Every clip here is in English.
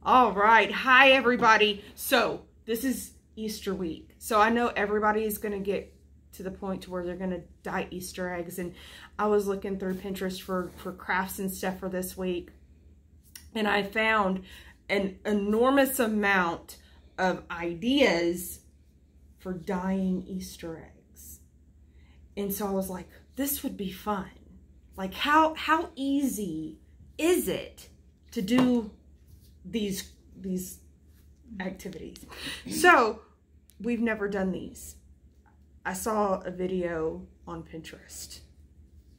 All right. Hi, everybody. So this is Easter week. So I know everybody is going to get to the point to where they're going to dye Easter eggs. And I was looking through Pinterest for crafts and stuff for this week. And I found an enormous amount of ideas for dyeing Easter eggs. And so I was like, this would be fun. Like how easy is it to do these activities? So we've never done these. I saw a video on Pinterest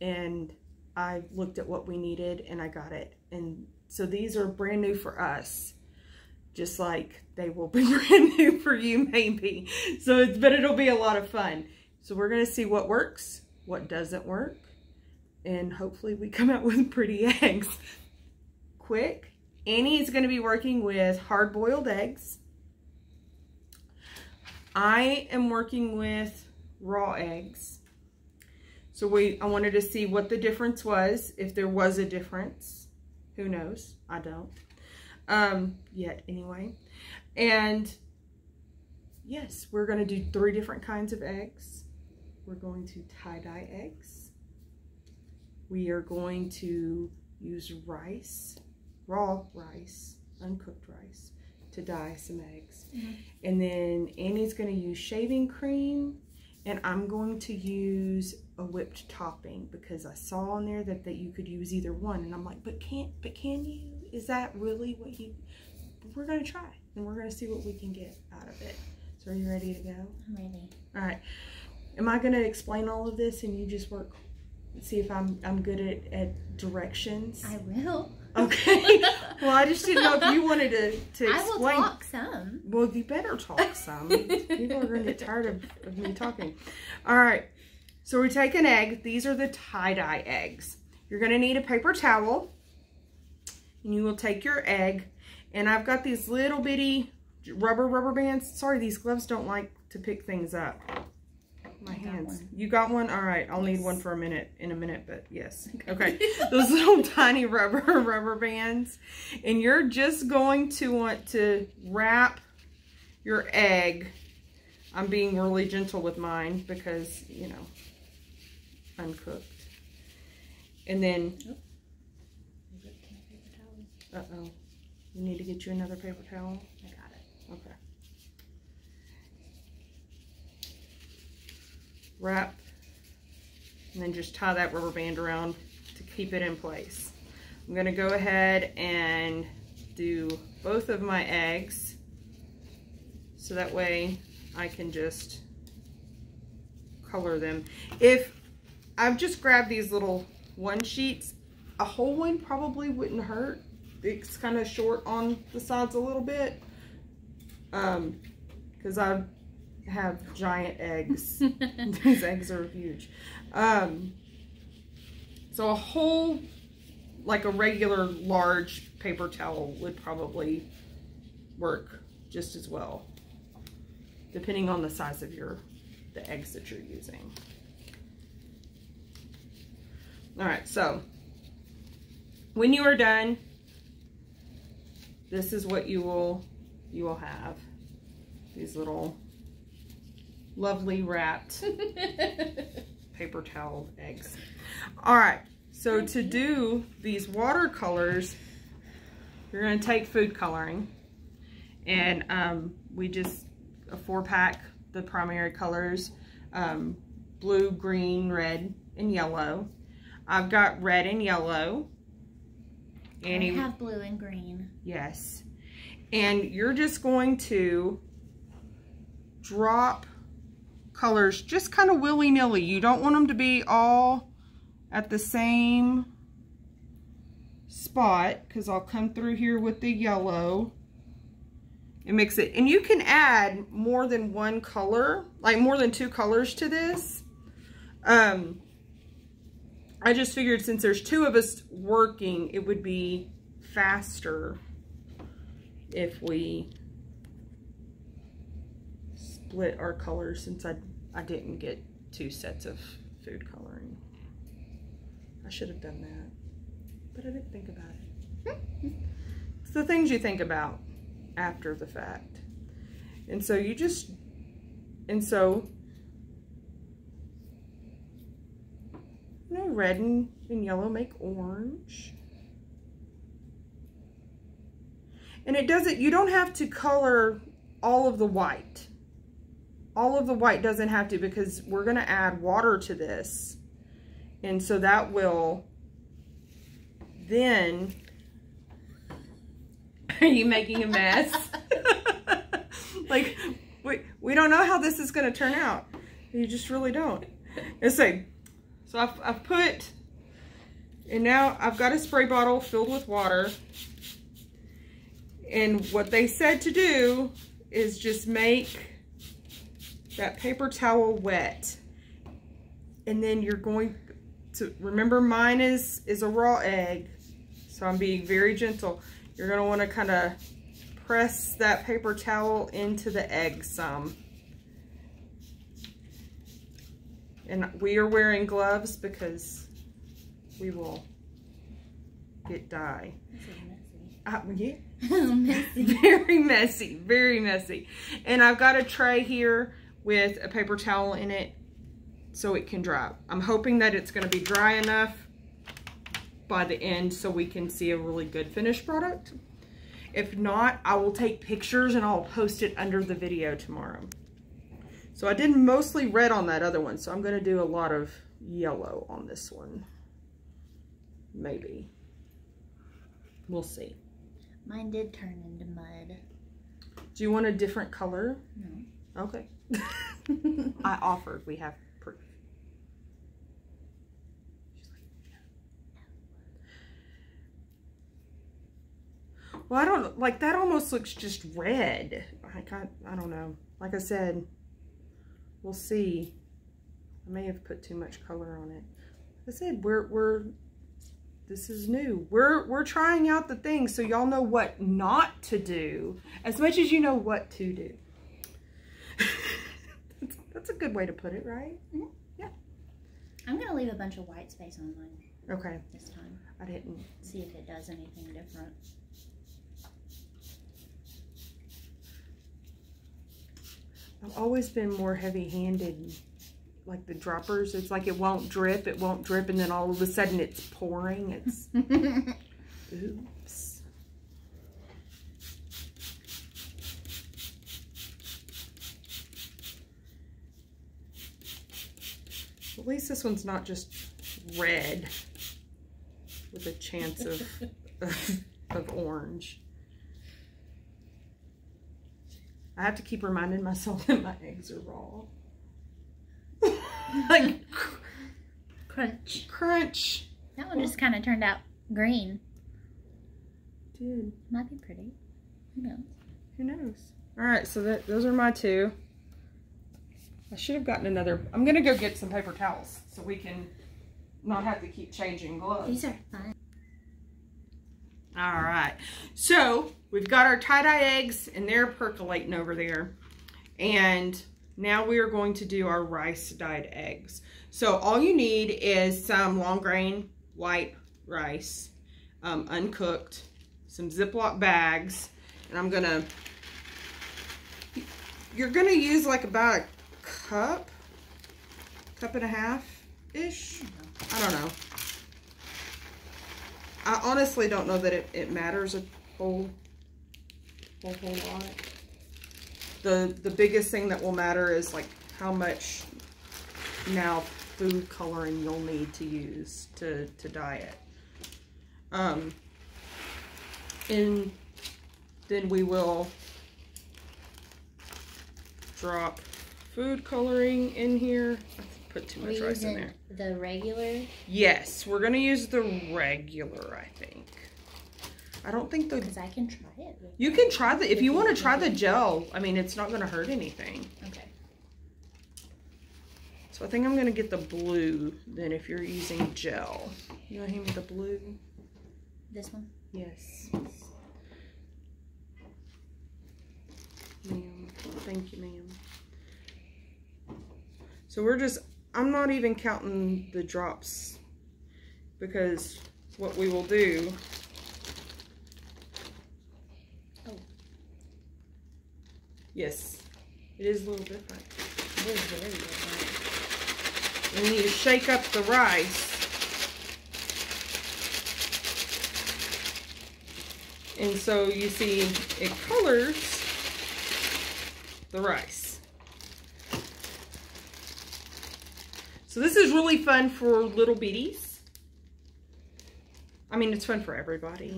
and I looked at what we needed and I got it. And so these are brand new for us, just like they will be brand new for you maybe. But it'll be a lot of fun. So we're gonna see what works, what doesn't work, and hopefully we come out with pretty eggs quick. Annie is going to be working with hard-boiled eggs. I am working with raw eggs. So I wanted to see what the difference was, if there was a difference. Who knows? I don't. Yet anyway. And yes, we're going to do 3 different kinds of eggs. We're going to tie-dye eggs. We are going to use rice, raw rice, uncooked rice, to dye some eggs. And then Annie's going to use shaving cream, and I'm going to use a whipped topping because I saw on there that you could use either one, and I'm like, but can you? Is that really what you? We're going to try, and we're going to see what we can get out of it. So are you ready to go? I'm ready. All right. Am I going to explain all of this and you just work? See if I'm good at directions? I will. Okay. Well, I just didn't know if you wanted to explain. I will talk some. Well, you better talk some. People are going to get tired of me talking. All right. So we take an egg. These are the tie-dye eggs. You're going to need a paper towel. And you will take your egg. And I've got these little bitty rubber bands. Sorry, these gloves don't like to pick things up. My hands. You got one? All right. I'll need one for in a minute, but yes. Okay. Those little tiny rubber bands. And you're just going to want to wrap your egg. I'm being really gentle with mine because, you know, uncooked. And then, uh-oh. You need to get you another paper towel? I got it. Okay. Wrap, and then just tie that rubber band around to keep it in place. I'm going to go ahead and do both of my eggs so that way I can just color them. If I've just grabbed these little 1 sheets, a whole one probably wouldn't hurt. It's kind of short on the sides a little bit because I have giant eggs. These eggs are huge. So a whole, like a regular large paper towel would probably work just as well, depending on the size of the eggs that you're using. All right, so when you are done, this is what you will have. These little lovely wrapped paper towel eggs. All right, so to do these watercolors, you're going to take food coloring, and we just a 4-pack, the primary colors, blue, green, red, and yellow. I've got red and yellow. And I have blue and green. Yes, and you're just going to drop colors just kind of willy-nilly. You don't want them to be all at the same spot because I'll come through here with the yellow and mix it. And you can add more than 1 color, like more than 2 colors to this. I just figured since there's 2 of us working, it would be faster if we split our colors, since I didn't get 2 sets of food coloring. I should have done that, but I didn't think about it. It's the things you think about after the fact. And so you just, you know, red and yellow make orange. And it doesn't, you don't have to color all of the white. All of the white doesn't have to, because we're going to add water to this. And so that will then, are you making a mess? Like, we don't know how this is going to turn out. You just really don't. Let's see. So I've put, and now I've got a spray bottle filled with water. And what they said to do is just make that paper towel wet. And then you're going to, remember mine is a raw egg. So I'm being very gentle. You're going to want to kind of press that paper towel into the egg some. And we are wearing gloves because we will get dye. Yeah. Messy. Very messy, very messy. And I've got a tray here with a paper towel in it so it can dry. I'm hoping that it's going to be dry enough by the end so we can see a really good finished product. If not, I will take pictures and I'll post it under the video tomorrow. So I did mostly red on that other one, so I'm going to do a lot of yellow on this one. Maybe. We'll see. Mine did turn into mud. Do you want a different color? No. Okay. I offered. We have proof. Well, I don't, like, that almost looks just red. I don't know. Like I said, we'll see. I may have put too much color on it. Like I said, this is new. We're trying out the things so y'all know what not to do as much as you know what to do. That's a good way to put it, right? Mm-hmm. Yeah. I'm going to leave a bunch of white space on mine. Okay. This time. I didn't. See if it does anything different. I've always been more heavy-handed. Like the droppers, it's like it won't drip, and then all of a sudden it's pouring. It's oops. At least this one's not just red with a chance of orange. I have to keep reminding myself that my eggs are raw. Like crunch. Crunch. That one just kind of turned out green. Did. Might be pretty. Who knows? Who knows? All right, so those are my two. I should have gotten another. I'm gonna go get some paper towels so we can not have to keep changing gloves. These are fun. All right, so we've got our tie-dye eggs and they're percolating over there. And now we are going to do our rice dyed eggs. So all you need is some long grain white rice, uncooked, some Ziploc bags, and you're gonna use like about a cup and a half-ish. I don't know. I honestly don't know that it matters a whole lot. The biggest thing that will matter is like how much now food coloring you'll need to use to dye it. And then we will drop food coloring in here. I put too much rice in there. The regular? Yes, we're gonna use the regular, I think. I don't think because I can try it. You can try if you want to try the gel. I mean, it's not going to hurt anything. Okay. So I think I'm going to get the blue then if you're using gel. You want to hand me the blue? This one? Yes. Ma'am. Thank you, ma'am. So I'm not even counting the drops because what we will do Yes, it is a little different. It is very different. And you shake up the rice. And so you see it colors the rice. So this is really fun for little bitties. I mean, it's fun for everybody.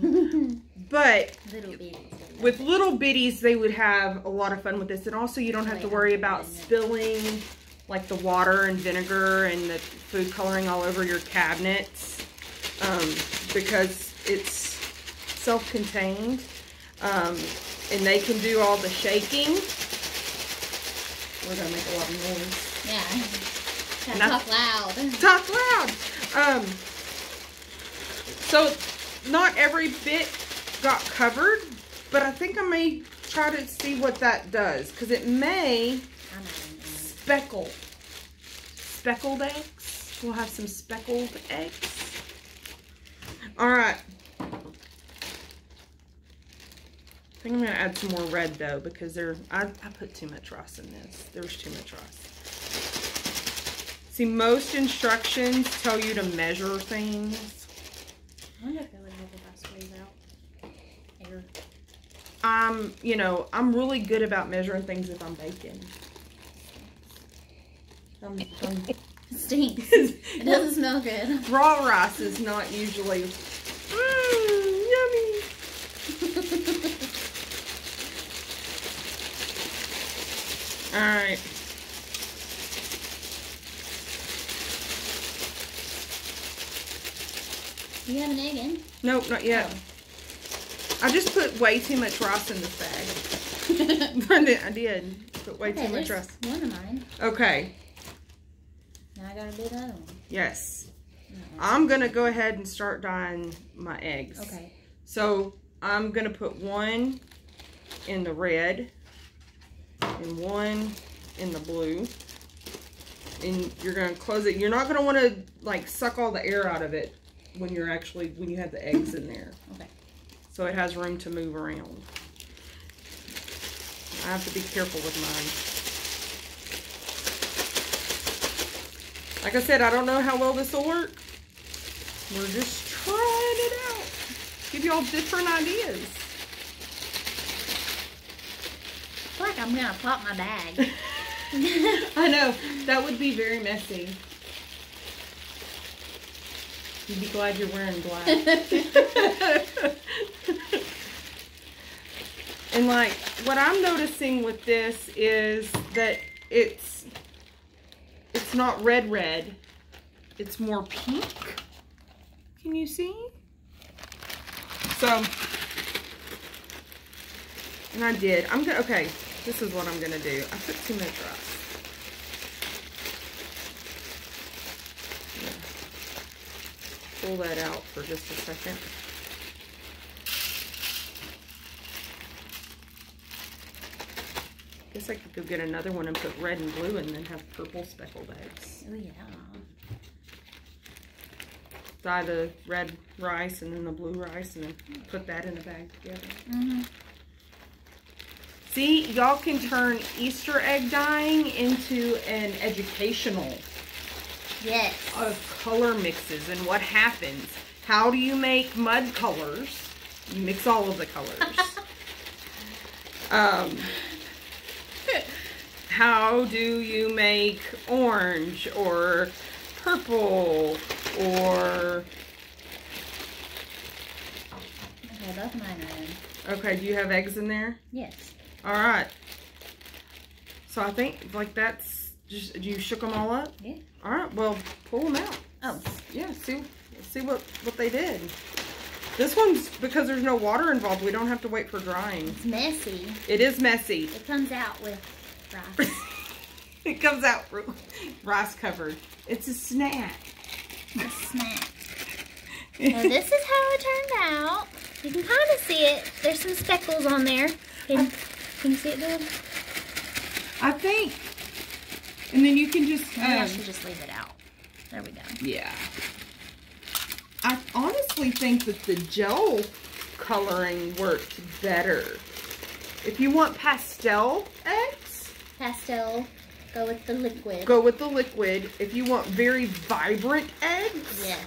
But Little bitties. with little bitties, they would have a lot of fun with this. And also you don't have to worry about spilling like the water and vinegar and the food coloring all over your cabinets. Because it's self-contained. And they can do all the shaking. We're gonna make a lot of noise. Yeah. Gotta talk loud. Talk loud. So not every bit got covered, but I think I may try to see what that does, because it may speckled eggs. We'll have some speckled eggs. All right. I think I'm gonna add some more red though, because I put too much rice in this. There's too much rice. See, most instructions tell you to measure things. I wonder if they would have the best ways out. Air. You know, I'm really good about measuring things if I'm baking. It stinks. It doesn't smell good. Raw rice is not usually yummy. All right. Do you have an egg in? Nope, not yet. I just put way too much rice in this bag. I did. Put way too much rice. One of mine. Okay. Now I gotta do the other one. Yes. I'm going to go ahead and start dyeing my eggs. Okay. So I'm going to put one in the red and one in the blue. And you're going to close it. You're not going to want to like suck all the air out of it when you have the eggs in there. Okay. So it has room to move around. I have to be careful with mine. Like I said, I don't know how well this will work. We're just trying it out. Give y'all different ideas. I feel like I'm gonna pop my bag. I know. That would be very messy. You'd be glad you're wearing black. And like, what I'm noticing with this is that it's not red. It's more pink. Can you see? So, and I did. Okay, this is what I'm gonna do. I put too much rice. Pull that out for just a second. Guess I could go get another one and put red and blue and then have purple speckled eggs. Oh yeah. Dye the red rice and then the blue rice and then put that in a bag together. Mm-hmm. See, y'all can turn Easter egg dyeing into an educational Yes. of color mixes and what happens. How do you make mud colors? You mix all of the colors. How do you make orange or purple or... Okay, both mine are in. Okay, do you have eggs in there? Yes. All right. So I think like that's just, you shook them all up? Yeah. All right, well, pull them out. Oh. Yeah, see what they did. This one's, because there's no water involved, we don't have to wait for drying. It's messy. It is messy. It comes out with rice. It comes out rice covered. It's a snack. A snack. Well, this is how it turned out. You can kind of see it. There's some speckles on there. Can you see it good? I think. And then you can just... Maybe I should just leave it out. There we go. Yeah. I honestly think that the gel coloring worked better. If you want pastel eggs, Pastel, go with the liquid. go with the liquid. If you want very vibrant eggs, Yes.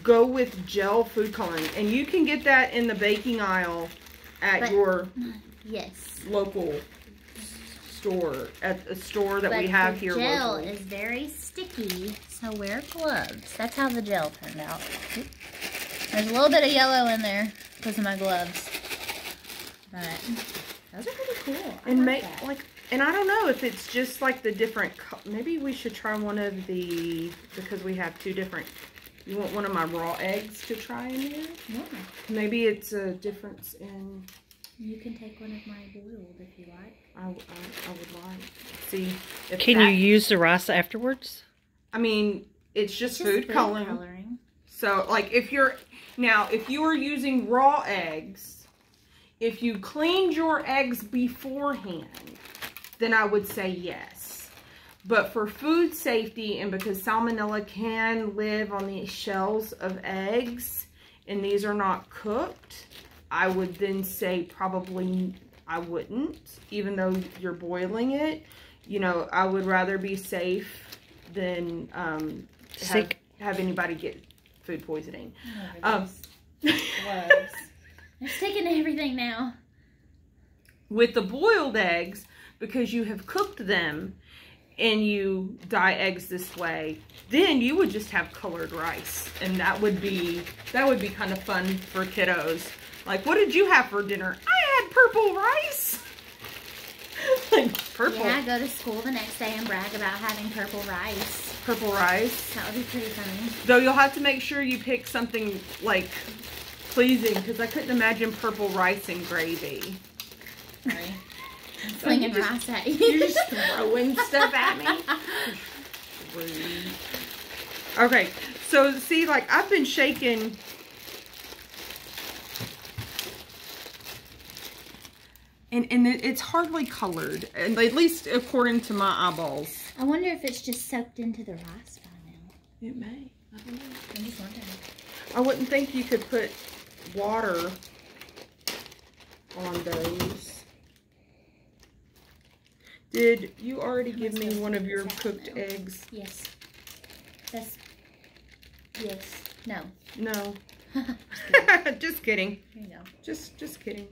go with gel food coloring. And you can get that in the baking aisle at your Yes. local store, at a store that But we have the here gel locally. is very sticky, so wear gloves. That's how the gel turned out. There's a little bit of yellow in there because of my gloves. But those are pretty cool. And that. and I don't know if it's just like the different, maybe we should try one of the, because we have two different, you want one of my raw eggs to try in here? Yeah. Maybe it's a difference in, You can take one of my boiled if you like. I would like, see. If Can you use the rice afterwards? I mean, it's just food coloring. So like if you are using raw eggs, if you cleaned your eggs beforehand, then I would say yes. But for food safety, and because salmonella can live on the shells of eggs, and these are not cooked, I would then say probably I wouldn't, even though you're boiling it. You know, I would rather be safe than have anybody get food poisoning. Gloves. I'm sticking to everything now. With the boiled eggs, because you have cooked them and you dye eggs this way, then you would just have colored rice, and that would be kind of fun for kiddos. Like, what did you have for dinner? I had purple rice. Like, purple. Yeah, go to school the next day and brag about having purple rice. Purple rice. That would be pretty funny. Though you'll have to make sure you pick something like pleasing, because I couldn't imagine purple rice and gravy. Sorry. I'm slinging rice at you. You're just throwing stuff at me. Rude. Okay, so see, like, I've been shaking. And it's hardly colored, and at least according to my eyeballs. I wonder if it's just soaked into the rice by now. It may. I don't know. I'm just wondering. I wouldn't think you could put water on those. Did you already give me one of your cooked eggs? Yes. Yes. No. No. Just kidding. Here you go. Just kidding.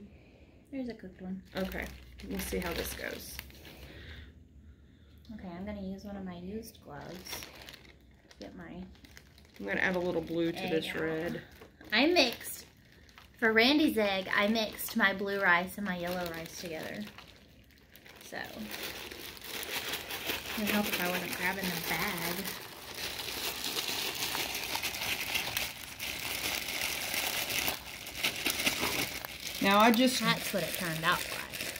Here's a cooked one. Okay. We'll see how this goes. Okay, I'm going to use one of my used gloves. Get my I'm going to add a little blue to this red. I mixed, for Randy's egg, I mixed my blue rice and my yellow rice together. So, it would help if I wasn't grabbing the bag. Now That's what it turned out like.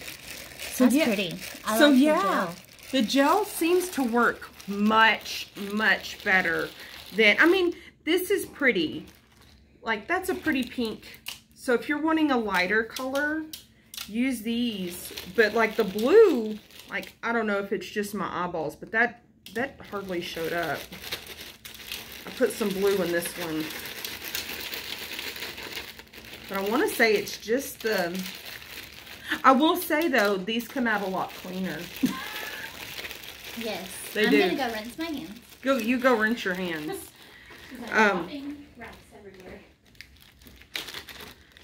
So That's yeah, pretty. I so like yeah, the gel seems to work much better than, I mean, this is pretty. Like, that's a pretty pink. So if you're wanting a lighter color, use these. But like the blue, like, I don't know if it's just my eyeballs, but that hardly showed up. I put some blue in this one. But I want to say it's just the... I will say, though, these come out a lot cleaner. Yes. They I'm do. going to go rinse my hands. You go rinse your hands. Rice everywhere.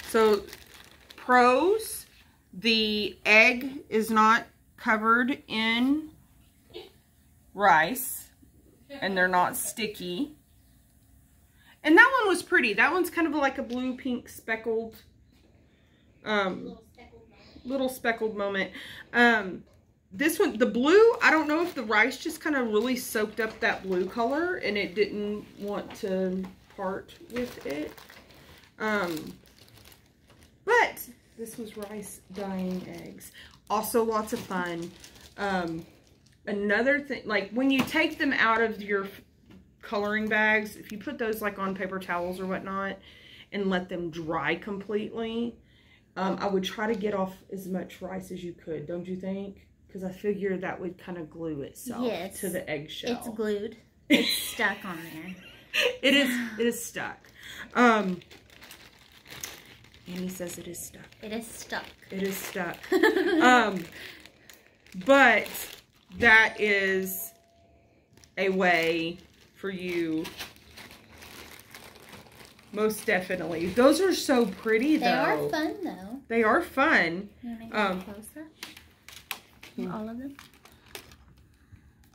So, pros, the egg is not covered in rice, and they're not sticky. And that one was pretty. That one's kind of like a blue, pink, speckled, little speckled moment. This one, the blue, I don't know if the rice just kind of really soaked up that blue color and it didn't want to part with it. But this was rice dyeing eggs. Also lots of fun. Another thing, like when you take them out of your coloring bags, if you put those like on paper towels or whatnot and let them dry completely, I would try to get off as much rice as you could, don't you think? Because I figure that would kind of glue itself to the eggshell. It's glued. It's stuck on there. It is stuck. Amy says it is stuck. It is stuck. It is stuck. But that is a way for you, most definitely. Those are so pretty, though. They are fun, though. They are fun. You want to get closer? Yeah. All of them?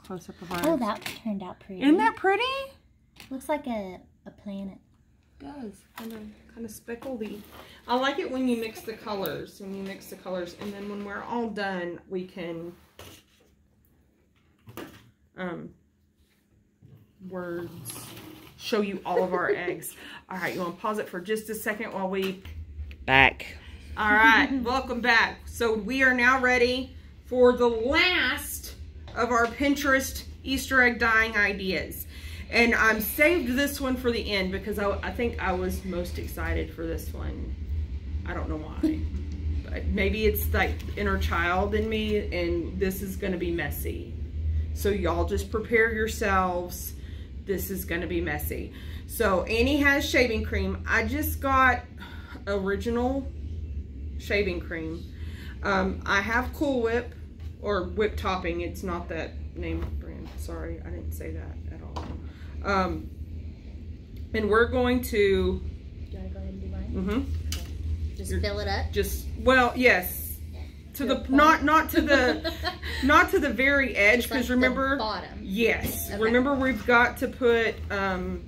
Close up of our... Oh, that turned out pretty. Isn't that pretty? Looks like a planet. It does. Kind of speckledy. I like it when you mix the colors. And then when we're all done, we can show you all of our eggs. All right, you want to pause it for just a second while we... Back. All right, welcome back. So we are now ready for the last of our Pinterest Easter egg dyeing ideas. And I'm saved this one for the end because I think I was most excited for this one. I don't know why. But maybe it's like inner child in me, and this is going to be messy. So y'all just prepare yourselves. This is going to be messy. So Annie has shaving cream. I just got original shaving cream. I have Cool Whip or Whip Topping. It's not that name brand. Sorry, I didn't say that at all. And we're going to... Do you want to go ahead and do mine? Mm-hmm. Okay. Just fill it up? Just, well, yes. To the, not to the, not to the very edge, because like remember... the bottom. Yes. Okay. Remember, we've got to put the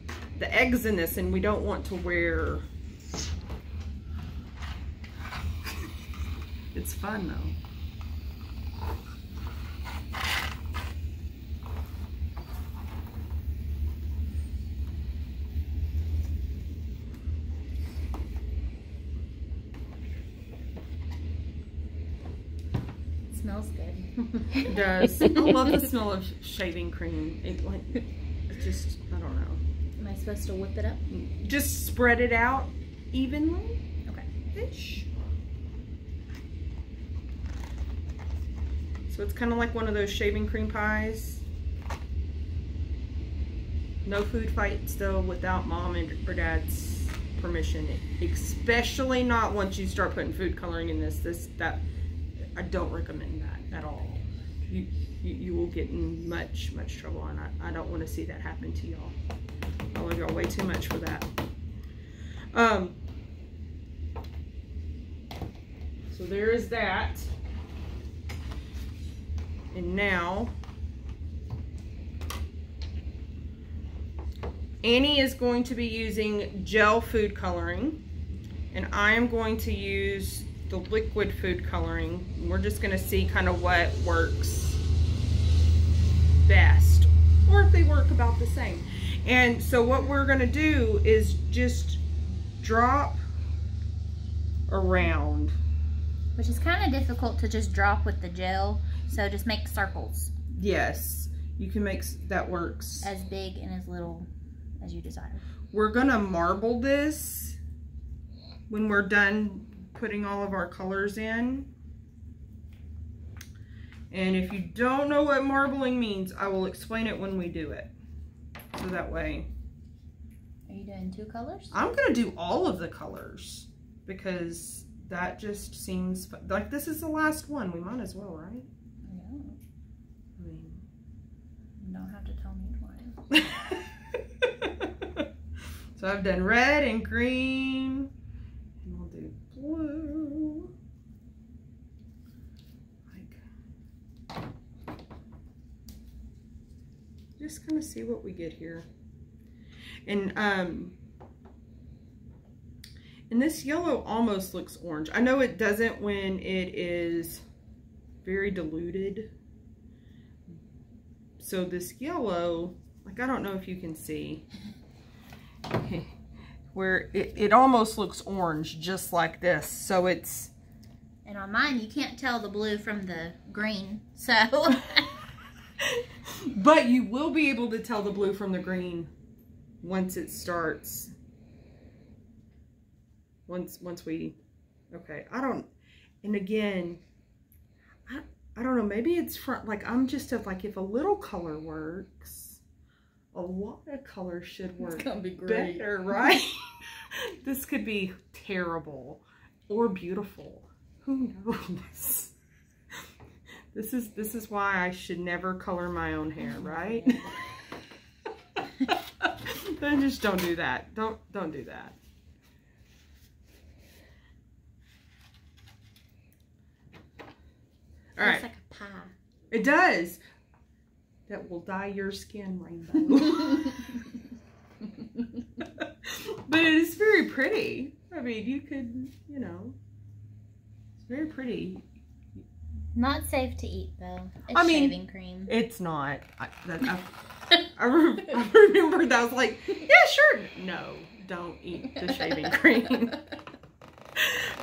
eggs in this, and we don't want to wear... It's fun, though. Smells good. It does. I love the smell of shaving cream. It just, I don't know. Am I supposed to whip it up? Just spread it out evenly. Okay. Ish. So it's kind of like one of those shaving cream pies. No food fights though without mom or dad's permission. Especially not once you start putting food coloring in that. I don't recommend that at all. You will get in much trouble, and I don't want to see that happen to y'all. I love y'all way too much for that. So there is that. And now Annie is going to be using gel food coloring, and I am going to use the liquid food coloring. We're just going to see kind of what works best, or if they work about the same. And so what we're going to do is just drop around. Which is kind of difficult to just drop with the gel, so just make circles. Yes, you can make that works. As big and as little as you desire. We're going to marble this when we're done putting all of our colors in. And if you don't know what marbling means, I will explain it when we do it. So that way. Are you doing 2 colors? I'm going to do all of the colors because that just seems like this is the last one. We might as well, right? Yeah. I mean, You don't have to tell me twice. So I've done red and green. And we'll do blue. Just kind of see what we get here. And this yellow almost looks orange. I know it doesn't when it is very diluted. So this yellow, like, I don't know if you can see where it almost looks orange, just like this. So it's... And on mine, you can't tell the blue from the green, so... But you will be able to tell the blue from the green once it starts. Once we... Okay, I don't... And again, I don't know, maybe it's front... Like, I'm just like, if a little color works, a lot of color should work. It's gonna be great. Better, right? This could be terrible. or beautiful. Who knows? This is why I should never color my own hair, right? Then just don't do that. Don't do that. All right. Looks like a pie. It does. That will dye your skin rainbow. But it is very pretty. I mean, you could, you know, it's very pretty. Not safe to eat, though. It's I mean, shaving cream. It's not. I remember that. I was like, yeah, sure. No, don't eat the shaving cream.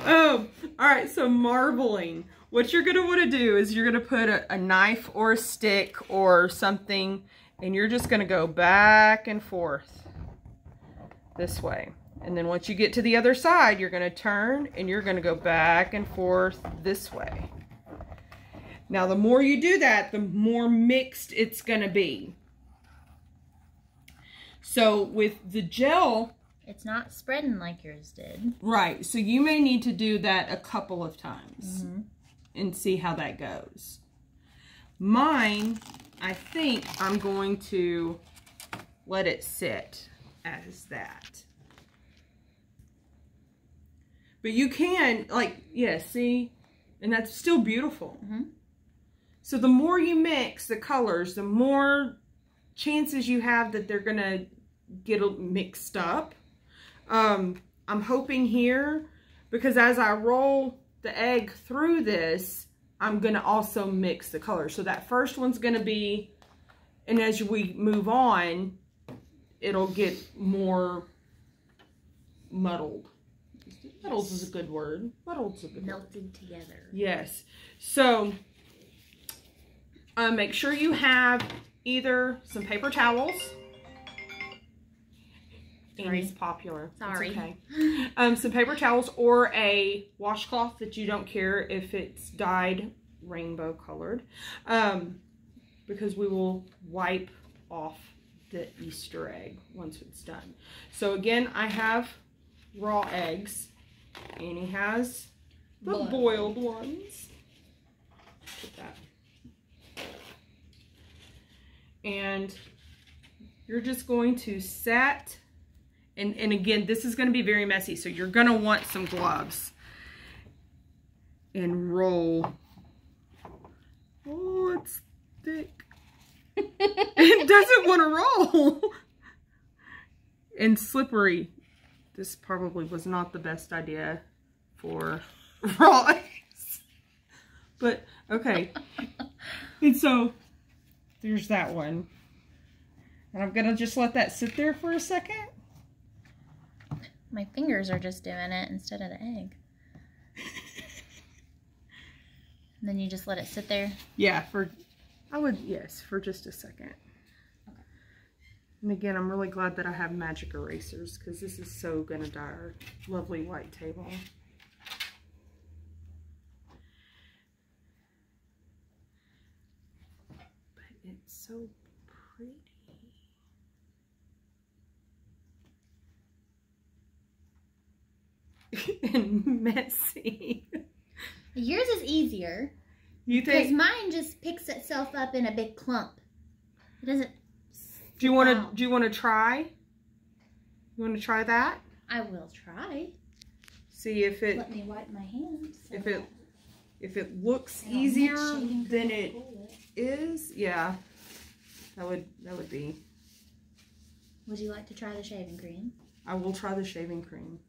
All right, so marbling. What you're going to want to do is you're going to put a knife or a stick or something, and you're just going to go back and forth this way. And then once you get to the other side, you're going to turn and you're going to go back and forth this way. Now, the more you do that, the more mixed it's going to be. So with the gel, it's not spreading like yours did. right, so you may need to do that a couple of times and see how that goes. Mine, I think I'm going to let it sit as that. But you can, like, yeah, see? And that's still beautiful. So the more you mix the colors, the more chances you have that they're going to get mixed up. I'm hoping here, because as I roll the egg through this, I'm going to also mix the colors. So that first one's going to be, and as we move on, it'll get more muddled. Muddled is a good word. Muddled's a good word. Melted together. Yes. So, make sure you have either some paper towels. Amy's popular. Sorry. It's okay. Some paper towels or a washcloth that you don't care if it's dyed rainbow colored. Because we will wipe off the Easter egg once it's done. So again, I have raw eggs. Annie has the boiled ones. Put that. And you're just going to set, and again, this is going to be very messy, so you're going to want some gloves. And roll. Oh, it's thick. It doesn't want to roll. And slippery. This probably was not the best idea for raw eggs. But, okay. And so, there's that one. And I'm going to just let that sit there for a second. My fingers are just doing it instead of the egg. And then you just let it sit there? Yeah, for just a second. And again, I'm really glad that I have magic erasers, because this is so going to dye our lovely white table. But it's so pretty. And messy. Yours is easier. You think? Because mine just picks itself up in a big clump. It doesn't... Do you want to try? You want to try that? I will try. See if it. Let me wipe my hands. If it looks easier than it is, yeah. That would be. Would you like to try the shaving cream? I will try the shaving cream.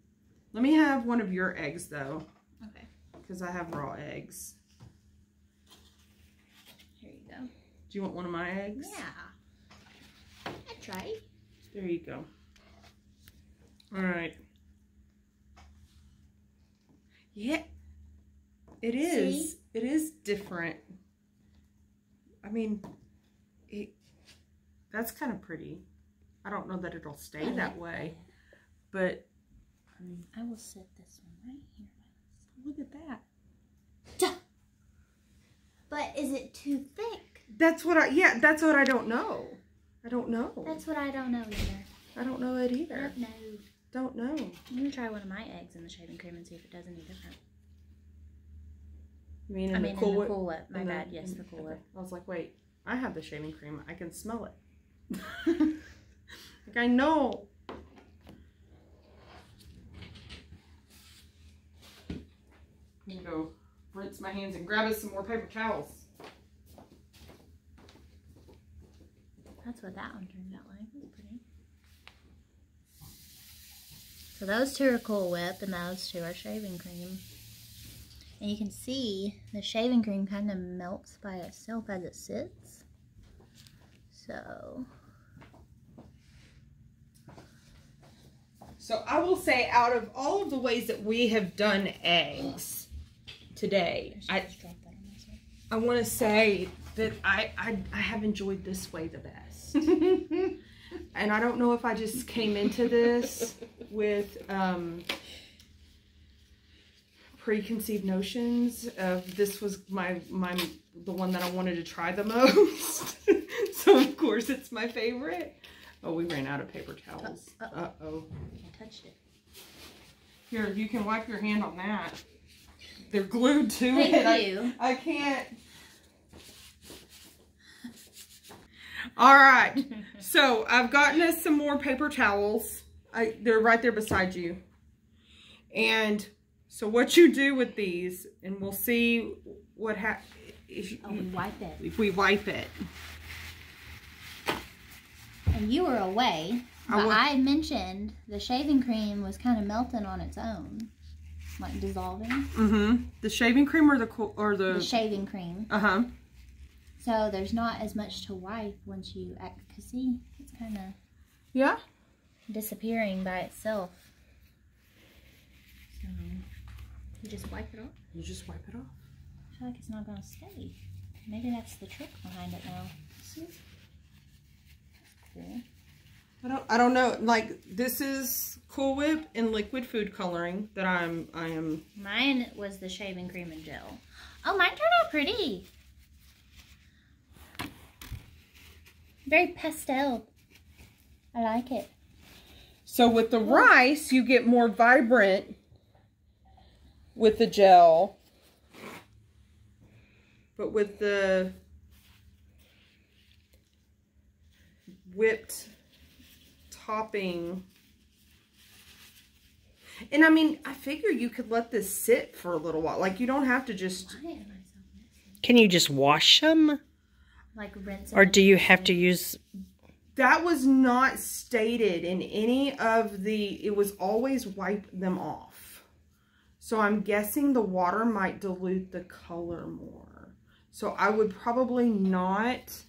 Let me have one of your eggs though. Okay. Because I have raw eggs. Here you go. Do you want one of my eggs? Yeah. I'd try. There you go. All right. Yeah. It is. See? It is different. I mean, that's kind of pretty. I don't know that it'll stay that way, but I mean, I will set this one right here. Look at that. But is it too thick? That's what I don't know. I don't know. That's what I don't know either. I don't know it either. No. don't know. I'm going to try one of my eggs in the shaving cream and see if it does any different. You mean in the the Cool Whip? Cool Whip. My bad. Yes, the Cool Whip. I was like, wait, I have the shaving cream. I can smell it. Like, I know. I'm gonna go rinse my hands and grab us some more paper towels. That's what that one turned out like. That's pretty. So those two are Cool Whip and those two are shaving cream. And you can see the shaving cream kind of melts by itself as it sits. So I will say, out of all of the ways that we have done eggs today, I want to say that I have enjoyed this way the best. And I don't know if I just came into this with preconceived notions of this was the one that I wanted to try the most. So of course it's my favorite. Oh, we ran out of paper towels. Uh-oh. I touched it. Here, you can wipe your hand on that. They're glued to it. Thank you. I can't. All right. So I've gotten us some more paper towels. They're right there beside you. And so what you do with these, and we'll see what happens. We wipe it. If we wipe it. And you were away, but I mentioned the shaving cream was kind of melting on its own, like dissolving. Mm-hmm. The shaving cream or the shaving cream. Uh-huh. So there's not as much to wipe once you cause see, it's kind of disappearing by itself. So you just wipe it off. You just wipe it off. I feel like it's not gonna stay. Maybe that's the trick behind it now. See? Cool. I don't know. Like, this is Cool Whip and liquid food coloring that I am. Mine was the shaving cream and gel. Oh, mine turned out pretty. Very pastel. I like it. So with the rice, you get more vibrant with the gel. But with the whipped topping, and I mean, I figure you could let this sit for a little while. Like, you don't have to just. Can you just wash them? Like rinse. Or do you have to use? That was not stated in any of the. It was always wipe them off. So I'm guessing the water might dilute the color more. So I would probably not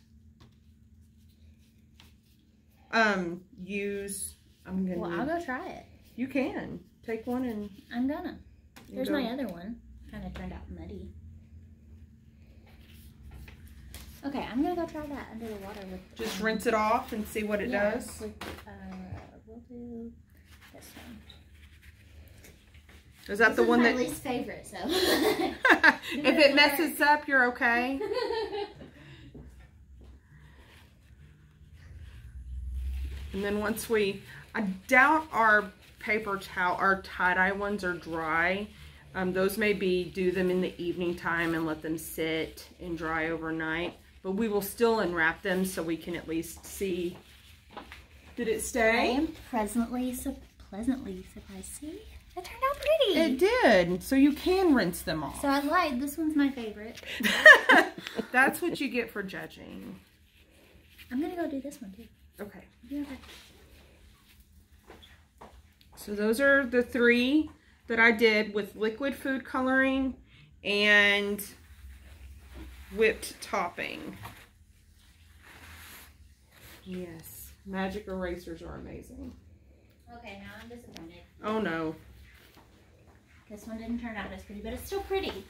use. Well, I'll go try it. You can take one and. I'm gonna. There's my other one. Kind of turned out muddy. Okay, I'm gonna go try that under the water with. Just rinse it off and see what it does. With, we'll do this one. Is that the one that? My least favorite, so. If it messes up, you're okay. And then once I doubt our paper towel, our tie-dye ones are dry. Those may do them in the evening time and let them sit and dry overnight. But we will still unwrap them so we can at least see. Did it stay? I am pleasantly surprised. See? It turned out pretty. It did. So you can rinse them off. So I lied. This one's my favorite. That's what you get for judging. I'm going to go do this one too. Okay. Yeah, okay. So those are the 3 that I did with liquid food coloring and whipped topping. Yes. Magic erasers are amazing. Okay, now I'm disappointed. Oh no. This one didn't turn out as pretty, but it's still pretty.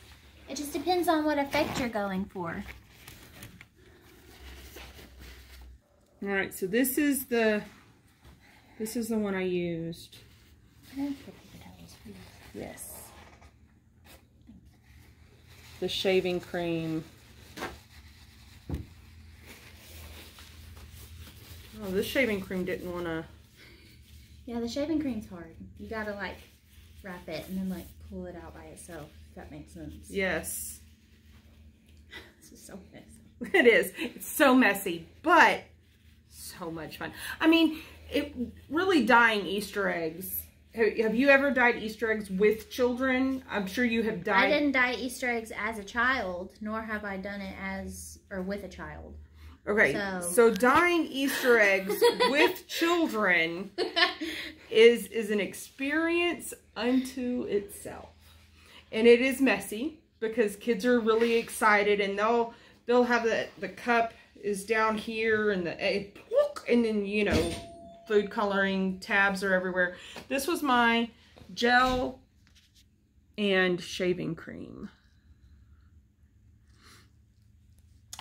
It just depends on what effect you're going for. All right, so this is the one I used. Yes. The shaving cream. Oh, this shaving cream didn't want to Yeah, the shaving cream's hard. You gotta like wrap it and then like pull it out by itself, if that makes sense. Yes. This is so messy. It is. It's so messy, but so much fun. I mean, really dyeing Easter eggs. Have you ever dyed Easter eggs with children? I'm sure you have dyed. I didn't dye Easter eggs as a child, nor have I done it with a child. Okay, so dyeing Easter eggs with children is an experience unto itself. And it is messy because kids are really excited, and they'll have the cup is down here and and then, you know, food coloring tabs are everywhere. This was my gel and shaving cream.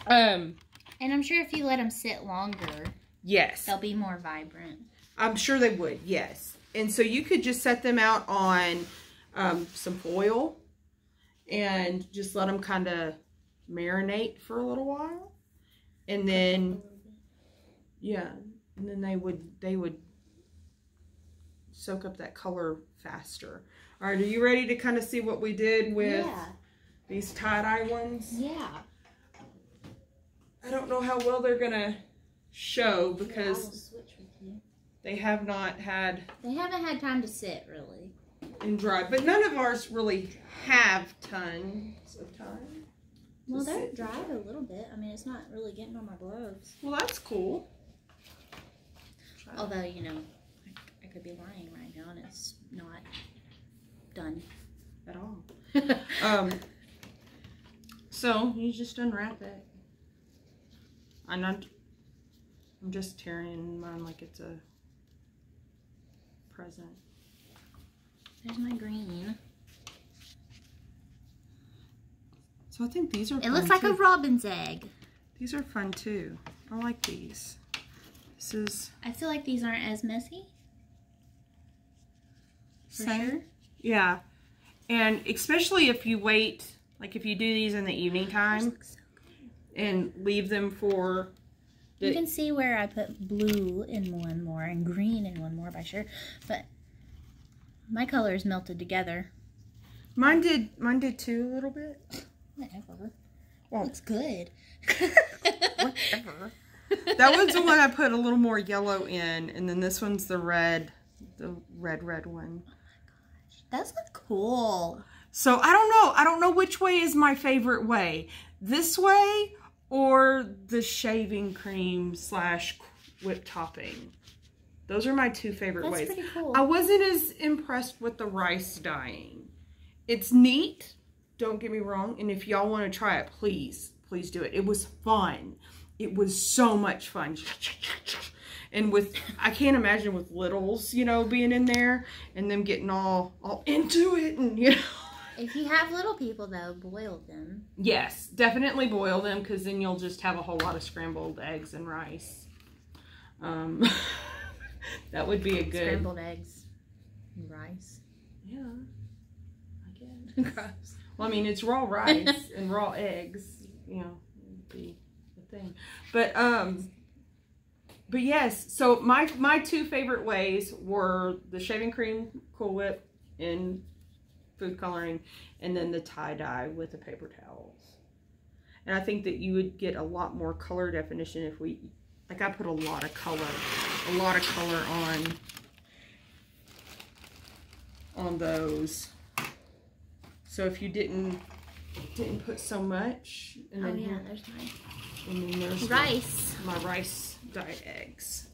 And I'm sure if you let them sit longer, yes, they'll be more vibrant. I'm sure they would, yes. And so you could just set them out on some foil and just let them kind of marinate for a little while. And then, yeah, and then they would soak up that color faster. All right, are you ready to kind of see what we did with these tie-dye ones? Yeah. I don't know how well they're gonna show because they haven't had time to sit really and dry, but none of ours really have tons of time. Well, they're dried a little bit. I mean, it's not really getting on my gloves. Well, that's cool. Although, you know, I could be lying right now and it's not done at all. So you just unwrap it. I'm just tearing mine like it's a present. There's my green. So I think these are fun. It looks like a robin's egg. These are fun too. I like these. This is... I feel like these aren't as messy. For sure. Yeah. And especially if you wait, like if you do these in the evening time and leave them for... You can see where I put blue in one more and green in one more by sure. But my colors melted together. Mine did too a little bit. Whatever. Well, looks good. Whatever. That was the one I put a little more yellow in, and then this one's the red one. Oh my gosh, that's cool. So I don't know which way is my favorite way. This way or the shaving cream / whip topping. Those are my two favorite ways. That's pretty cool. I wasn't as impressed with the rice dyeing. It's neat. Don't get me wrong, and if y'all want to try it, please do it. It was fun. It was so much fun. And I can't imagine with littles, you know, being in there and them getting all into it, and you know. If you have little people though, boil them. Yes, definitely boil them, because then you'll just have a whole lot of scrambled eggs and rice. That would be a good scrambled eggs and rice. Yeah, I guess. Gross. Well, I mean, it's raw rice and raw eggs, you know, would be the thing. But yes, so my two favorite ways were the shaving cream Cool Whip in food coloring, and then the tie-dye with the paper towels. And I think that you would get a lot more color definition if I put a lot of color on those. So if you didn't put so much, and then there's mine. And then there's rice. My rice dyed eggs.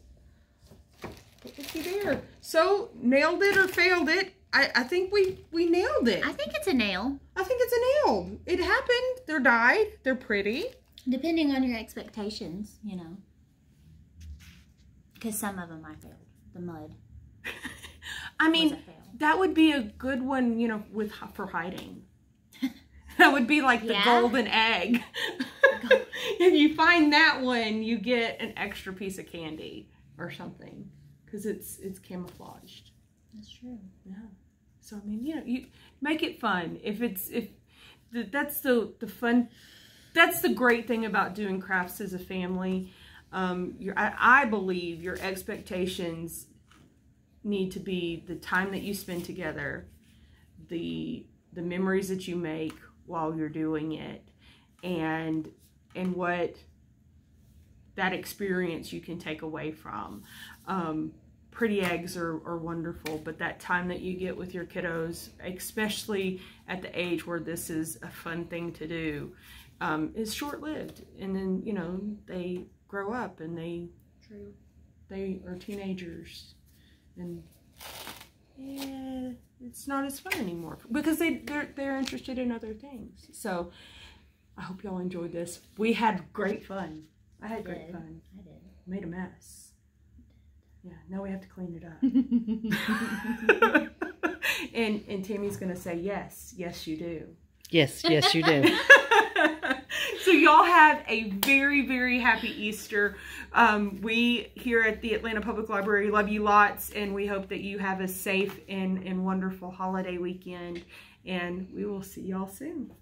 But looky there. So nailed it or failed it. I think we nailed it. I think it's a nail. I think it's a nail. It happened. They're dyed. They're pretty. Depending on your expectations, you know. Because some of them I failed. The mud. I mean, that would be a good one, you know, for hiding. That would be like the golden egg. If you find that one, you get an extra piece of candy or something, because it's camouflaged. That's true. Yeah. So I mean, you know, you make it fun. That's the fun. That's the great thing about doing crafts as a family. I believe your expectations need to be the time that you spend together, the memories that you make while you're doing it, and what that experience you can take away from. Pretty eggs are wonderful, but that time that you get with your kiddos, especially at the age where this is a fun thing to do, is short-lived. And then, you know, they grow up and they are teenagers, and yeah, it's not as fun anymore because they're interested in other things. So I hope y'all enjoyed this. We had great fun. I had great fun. I did. Made a mess. Yeah, now we have to clean it up. and Tammy's gonna say yes, yes you do. Yes, yes you do. So y'all have a very, very happy Easter. We here at the Atlanta Public Library love you lots, and we hope that you have a safe and wonderful holiday weekend. And we will see y'all soon.